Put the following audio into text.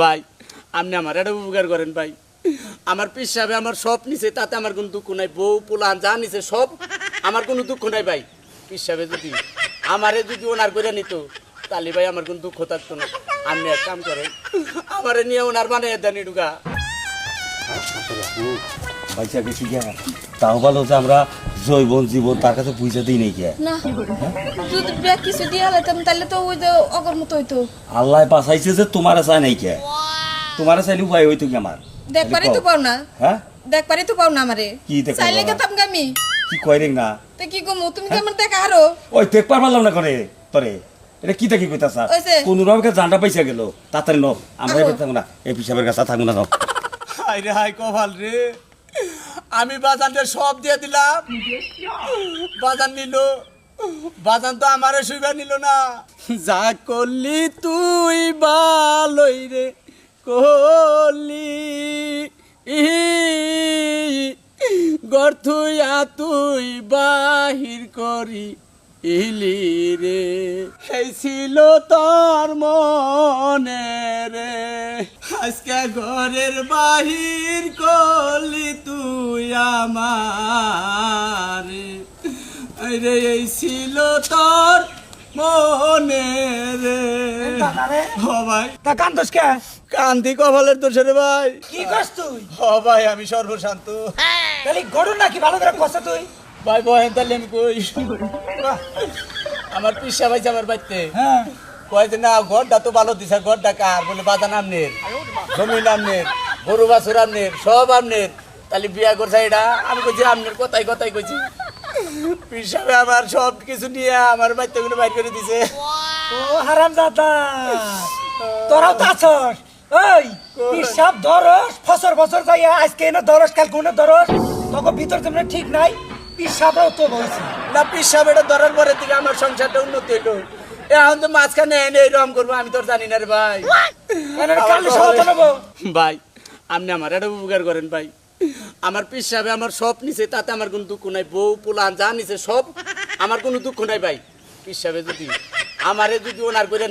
ভাই আপনি আমার একটা উপকার করেন ভাই, আমার পিসাবে আমার সব নিছে, তাতে আমার কোনো দুঃখ নাই। বউ পোলান যা নিছে সব, আমার কোনো দুঃখ নাই ভাই। পিসাবে যদি আমারে যদি ওনার করে নিত তাহলে ভাই আমার কোনো দুঃখ থাকতো না। আপনি এক কাম করেন, আমারে নিয়ে ওনার বানিয়ে দেন ইডুকা। পয়সা গেছি কে তাও ভালো যে আমরা জৈবন জীবন তার কাছে পয়সা দিই নাই কে না যদি ব্যাগ কিছু দিয়ে হালাইতাম তাহলে তো ওই যে অগর মতো হইতো। আল্লাহ বাঁচাইছে যে তোমার চাই নাই কে, তোমার চাইলে উপায় হইতো কি আমার দেখবারই তো পাও না। হ্যাঁ দেখবারই তো পাও না আমারে। কি দেখবা? চাইলে গেতাম আমি। কি কয় রে না তা কি কমু তুমি কি আমার দেখা হারো? ওই দেখ পারলাম না করে তোরে এটা কি দেখি কইতাছ ওই যে। কোন রকমকে জানটা পয়সা গেল তাড়াতাড়ি ন আমরা এবার থাকবো না এই পিসাবের কাছে থাকবো না যাও। হাই রে হাই কপাল রে, আমি বাজানটা সব দিয়ে দিলাম, বাজান নিল, বাজান তো আমারে শুইবা নিল না। যা করলি তুই ভালোই রে করলি, গর তুই বাহির করি ইলি রে, এই ছিল তোর মনে রে, আজকে ঘরের বাহির করলি তুই আমার রে, এই ছিল তোর মনে রে। হ ভাই তা কান্দস কে? কান্তি কপালের দোষে রে ভাই। কি করছ তুই? হ ভাই আমি সর্বশান্ত। খালি গরু নাকি ভালো করে কষ্ট তুই? ভাই বহেন তাহলে আমি কই, আমার পিসা ভাই আমার বাড়িতে হ্যাঁ কয় যে না ঘরটা তো ভালো দিছে, ঘরটা কার বলে বাজান আমনের, জমি আমনের, গরু বাছুর আমনের, সব আমনের, তাহলে বিয়া করছে এটা। আমি কইছি আমনের কথাই কথাই কইছি, পিসাবে আমার সব কিছু নিয়ে আমার বাড়িতে গুলো বাইর করে দিছে। ও হারাম দাদা তোরাও তো আছস। ওই পিসাব ধরস ফসর ফসর যাইয়া আজকে এনে ধরস কাল কোনে ধরস তোকে ভিতর তেমনি ঠিক নাই পিসাবরাও তো হয়েছে। না পিসাব এটা ধরার পরে থেকে আমার সংসারটা উন্নতি হইলো, এখন তো মাঝখানে এনে এরকম করবো আমি তোর জানি না রে ভাই। কাল সমাধান হবো। ভাই আপনি আমার একটা উপকার করেন ভাই, আমার পিসাবে আমার সব নিছে, তাতে আমার কোনো দুঃখ নাই। বউ পোলান যা নিছে সব, আমার কোনো দুঃখ নাই ভাই। পিসাবে যদি আমারে যদি ওনার করে